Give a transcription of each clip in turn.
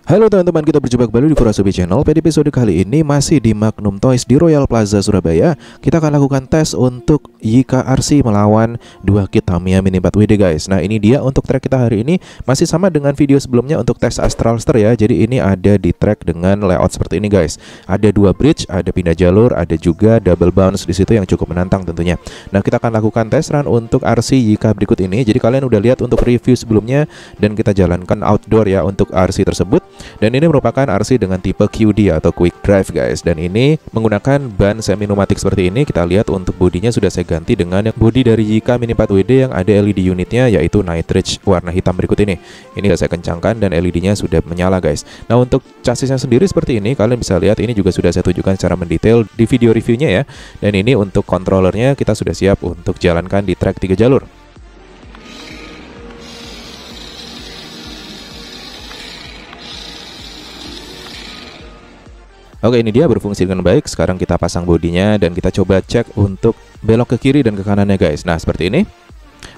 Halo teman-teman, kita berjumpa kembali di Furosobi Channel. Pada episode kali ini masih di Magnum Toys di Royal Plaza Surabaya. Kita akan lakukan tes untuk YKRC melawan 2 kit Tamiya Mini 4WD guys. Nah ini dia untuk track kita hari ini. Masih sama dengan video sebelumnya untuk tes Astralster ya. Jadi ini ada di track dengan layout seperti ini guys. Ada 2 bridge, ada pindah jalur, ada juga double bounce di situ yang cukup menantang tentunya. Nah kita akan lakukan tes run untuk RC YK berikut ini. Jadi kalian udah lihat untuk review sebelumnya dan kita jalankan outdoor ya untuk RC tersebut. Dan ini merupakan RC dengan tipe QD atau Quick Drive guys. Dan ini menggunakan ban semi pneumatik seperti ini. Kita lihat untuk bodinya sudah saya ganti dengan yang bodi dari YK Mini 4WD yang ada LED unitnya yaitu Night Ridge warna hitam berikut ini. Ini sudah saya kencangkan dan LED-nya sudah menyala guys. Nah untuk chassisnya sendiri seperti ini, kalian bisa lihat ini juga sudah saya tunjukkan secara mendetail di video reviewnya ya. Dan ini untuk controllernya kita sudah siap untuk jalankan di track 3 jalur. Oke, ini dia berfungsi dengan baik. Sekarang kita pasang bodinya dan kita coba cek untuk belok ke kiri dan ke kanannya guys. Nah seperti ini.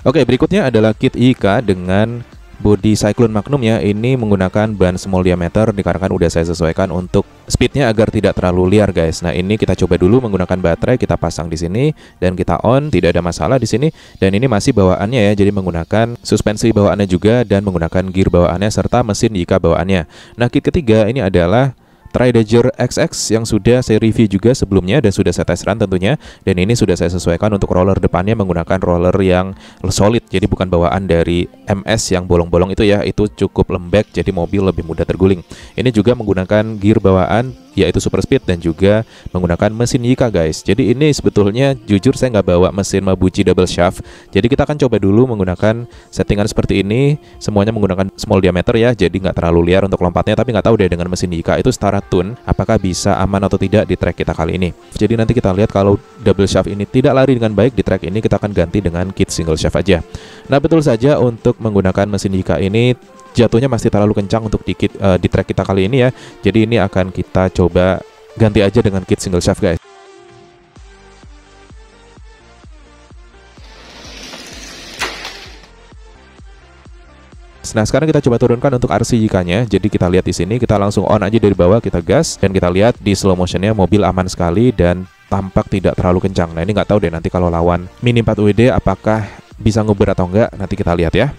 Oke, berikutnya adalah kit YK dengan bodi Cyclone Magnum ya. Ini menggunakan ban small diameter dikarenakan udah saya sesuaikan untuk speednya agar tidak terlalu liar guys. Nah ini kita coba dulu menggunakan baterai, kita pasang di sini dan kita on, tidak ada masalah di sini. Dan ini masih bawaannya ya, jadi menggunakan suspensi bawaannya juga dan menggunakan gear bawaannya serta mesin YK bawaannya. Nah kit ketiga ini adalah Tridagger XX yang sudah saya review juga sebelumnya dan sudah saya tes run tentunya. Dan ini sudah saya sesuaikan untuk roller depannya menggunakan roller yang solid. Jadi bukan bawaan dari MS yang bolong-bolong itu ya. Itu cukup lembek jadi mobil lebih mudah terguling. Ini juga menggunakan gear bawaan yaitu super speed dan juga menggunakan mesin YK guys. Jadi ini sebetulnya jujur saya nggak bawa mesin Mabuchi double shaft. Jadi kita akan coba dulu menggunakan settingan seperti ini. Semuanya menggunakan small diameter ya. Jadi nggak terlalu liar untuk lompatnya. Tapi nggak tahu deh dengan mesin YK itu setara tune apakah bisa aman atau tidak di track kita kali ini. Jadi nanti kita lihat kalau double shaft ini tidak lari dengan baik di track ini, kita akan ganti dengan kit single shaft aja. Nah betul saja untuk menggunakan mesin YK ini jatuhnya masih terlalu kencang untuk di track kita kali ini ya. Jadi ini akan kita coba ganti aja dengan kit single shaft guys. Nah sekarang kita coba turunkan untuk RC YK-nya. Jadi kita lihat di sini, kita langsung on aja dari bawah, kita gas dan kita lihat di slow motionnya mobil aman sekali dan tampak tidak terlalu kencang. Nah ini nggak tahu deh nanti kalau lawan Mini 4WD apakah bisa nguber atau enggak, nanti kita lihat ya.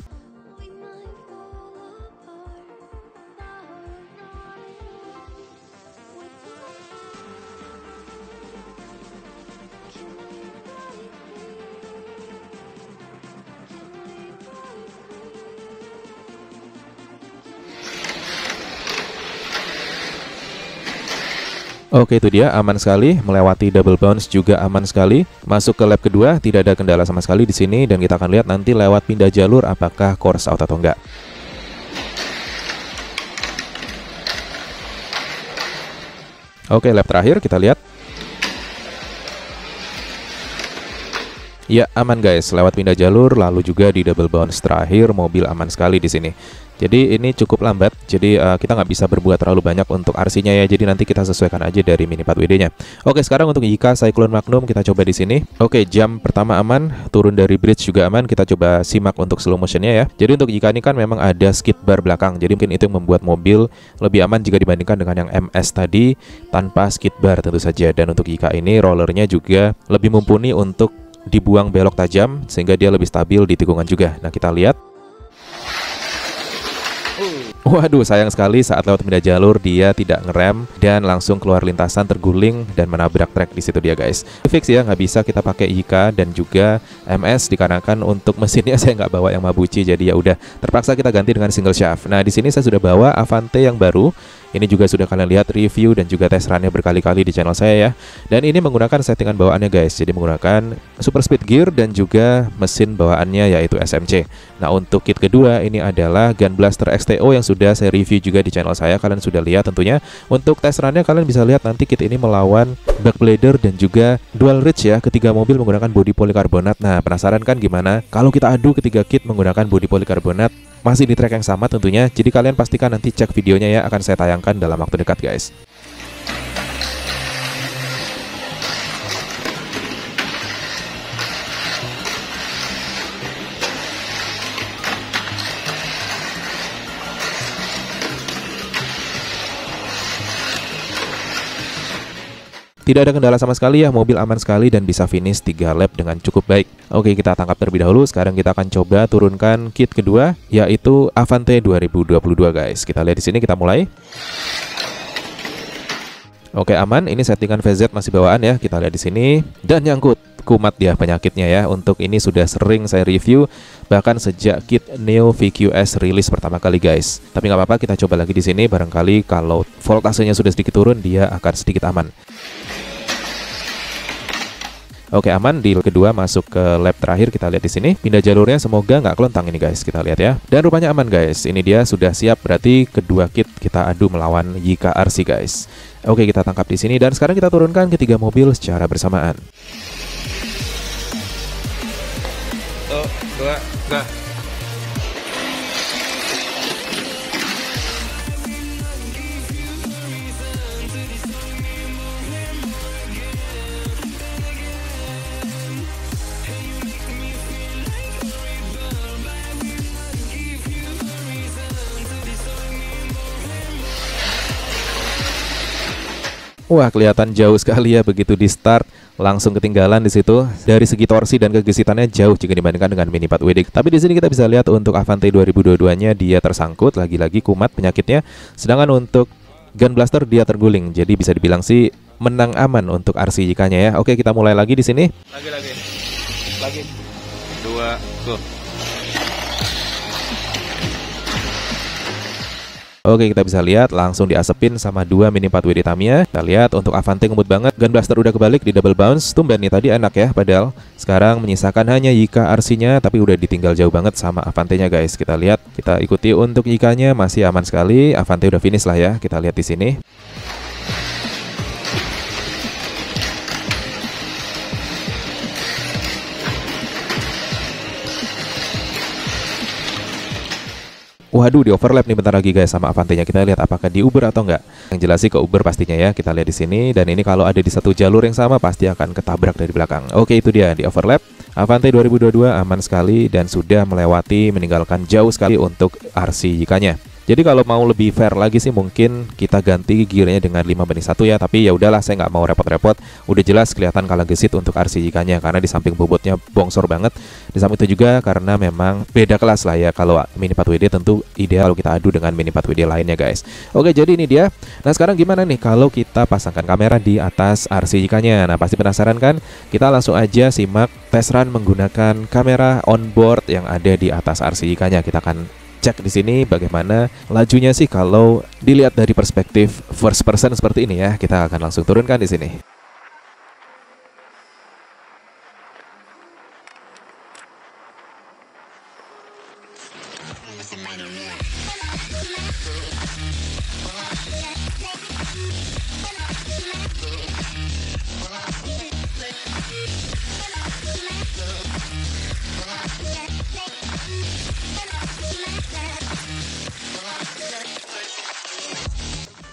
Oke itu dia, aman sekali, melewati double bounce juga aman sekali. Masuk ke lap kedua, tidak ada kendala sama sekali di sini dan kita akan lihat nanti lewat pindah jalur apakah course out atau enggak. Oke, lap terakhir kita lihat. Ya, aman guys, lewat pindah jalur lalu juga di double bounce terakhir mobil aman sekali di sini. Jadi ini cukup lambat, jadi kita nggak bisa berbuat terlalu banyak untuk RC-nya ya. Jadi nanti kita sesuaikan aja dari Mini 4WD-nya. Oke, sekarang untuk YK Cyclone Magnum kita coba di sini. Oke, jam pertama aman, turun dari bridge juga aman. Kita coba simak untuk slow motion-nya ya. Jadi untuk YK ini kan memang ada skid bar belakang. Jadi mungkin itu yang membuat mobil lebih aman jika dibandingkan dengan yang MS tadi tanpa skid bar tentu saja. Dan untuk YK ini rollernya juga lebih mumpuni untuk dibuang belok tajam sehingga dia lebih stabil di tikungan juga. Nah kita lihat. Waduh, sayang sekali saat lewat pindah jalur dia tidak ngerem dan langsung keluar lintasan, terguling dan menabrak trek di situ dia guys. Fix ya, nggak bisa kita pakai YK dan juga MS dikarenakan untuk mesinnya saya nggak bawa yang Mabuchi, jadi ya udah terpaksa kita ganti dengan single shaft. Nah di sini saya sudah bawa Avante yang baru. Ini juga sudah kalian lihat review dan juga tes runnya berkali-kali di channel saya ya. Dan ini menggunakan settingan bawaannya guys. Jadi menggunakan super speed gear dan juga mesin bawaannya yaitu SMC. Nah untuk kit kedua ini adalah Gun Blaster XTO yang sudah saya review juga di channel saya. Kalian sudah lihat tentunya. Untuk tes runnya kalian bisa lihat nanti kit ini melawan Backblader dan juga Dual Ridge ya. Ketiga mobil menggunakan bodi polikarbonat. Nah penasaran kan gimana kalau kita adu ketiga kit menggunakan bodi polikarbonat? Masih di track yang sama tentunya. Jadi kalian pastikan nanti cek videonya ya, akan saya tayangkan dalam waktu dekat guys. tidak ada kendala sama sekali ya, mobil aman sekali dan bisa finish 3 lap dengan cukup baik. Oke, kita tangkap terlebih dahulu. Sekarang kita akan coba turunkan kit kedua, yaitu Avante 2022 guys. Kita lihat di sini, kita mulai. Oke, aman. Ini settingan VZ masih bawaan ya. Kita lihat di sini dan nyangkut. Kumat dia penyakitnya ya. Untuk ini sudah sering saya review bahkan sejak kit Neo VQS rilis pertama kali guys. Tapi nggak apa-apa, kita coba lagi di sini. Barangkali kalau voltasenya sudah sedikit turun, dia akan sedikit aman. Oke, aman. Di kedua masuk ke lap terakhir, kita lihat di sini. Pindah jalurnya, semoga nggak kelontang ini guys. Kita lihat ya. Dan rupanya aman guys. Ini dia sudah siap, berarti kedua kit kita adu melawan YIKA RC guys. Oke, kita tangkap di sini dan sekarang kita turunkan ketiga mobil secara bersamaan. 1, 2, 3. Wah, kelihatan jauh sekali ya begitu di start, langsung ketinggalan di situ. Dari segi torsi dan kegesitannya jauh jika dibandingkan dengan Mini 4 WD. Tapi di sini kita bisa lihat untuk Avante 2022-nya dia tersangkut, lagi-lagi kumat penyakitnya. Sedangkan untuk Gun Blaster dia terguling. Jadi bisa dibilang sih menang aman untuk RC YIKA-nya ya. Oke, kita mulai lagi di sini. Lagi. 2, go. Oke, kita bisa lihat langsung diasepin sama 2 Mini 4 WD Tamiya. Kita lihat untuk Avante ngebut banget. Gun Blaster udah kebalik di double bounce. Tumben nih tadi enak ya, padahal sekarang menyisakan hanya YIKA RC-nya, tapi udah ditinggal jauh banget sama Avante-nya guys. Kita lihat, kita ikuti untuk YIKA-nya masih aman sekali. Avante udah finish lah ya. Kita lihat di sini. Waduh, di overlap nih bentar lagi guys sama Avante-nya. Kita lihat apakah di Uber atau enggak. Yang jelas sih ke Uber pastinya ya. Kita lihat di sini, dan ini kalau ada di satu jalur yang sama pasti akan ketabrak dari belakang. Oke, itu dia di overlap. Avante 2022 aman sekali dan sudah melewati, meninggalkan jauh sekali untuk RC YIKA-nya. Jadi kalau mau lebih fair lagi sih mungkin kita ganti gearnya dengan 5:1 ya. Tapi ya udahlah, saya nggak mau repot-repot. Udah jelas kelihatan kalah gesit untuk RC YIKA-nya karena di samping bobotnya bongsor banget. Di samping itu juga karena memang beda kelas lah ya. Kalau Mini 4 WD tentu ideal kalau kita adu dengan Mini 4 WD lainnya guys. Oke, jadi ini dia. Nah, sekarang gimana nih kalau kita pasangkan kamera di atas RC YIKA-nya? Nah, pasti penasaran kan? Kita langsung aja simak test run menggunakan kamera onboard yang ada di atas RC YIKA-nya. Kita akan cek di sini bagaimana lajunya sih kalau dilihat dari perspektif first person seperti ini ya. Kita akan langsung turunkan di sini.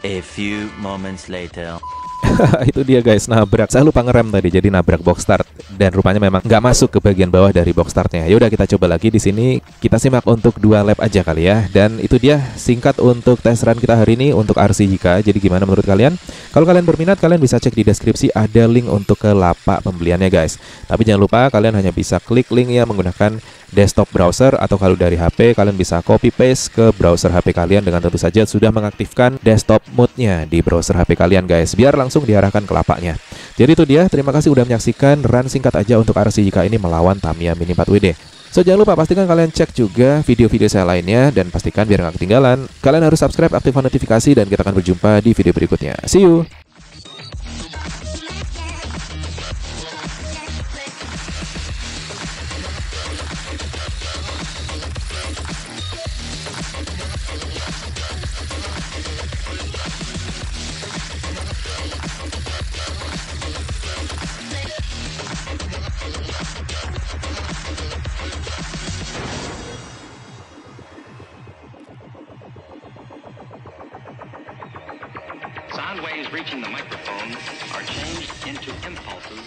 A few moments later. Itu dia guys, nabrak. Saya lupa ngerem tadi, jadi nabrak box start dan rupanya memang nggak masuk ke bagian bawah dari box startnya. Yaudah, kita coba lagi di sini. Kita simak untuk 2 lap aja kali ya. Dan itu dia singkat untuk test run kita hari ini untuk RC YIKA. Jadi gimana menurut kalian? Kalau kalian berminat, kalian bisa cek di deskripsi, ada link untuk ke lapak pembeliannya guys. Tapi jangan lupa kalian hanya bisa klik linknya menggunakan desktop browser, atau kalau dari HP kalian bisa copy paste ke browser HP kalian dengan tentu saja sudah mengaktifkan desktop mode-nya di browser HP kalian guys, biar langsung diarahkan ke lapaknya. Jadi itu dia, terima kasih udah menyaksikan run singkat aja untuk RC YIKA ini melawan Tamiya Mini 4 WD. So jangan lupa pastikan kalian cek juga video-video saya lainnya, dan pastikan biar nggak ketinggalan, kalian harus subscribe, aktifkan notifikasi, dan kita akan berjumpa di video berikutnya. See you! Sound waves reaching the microphone are changed into impulses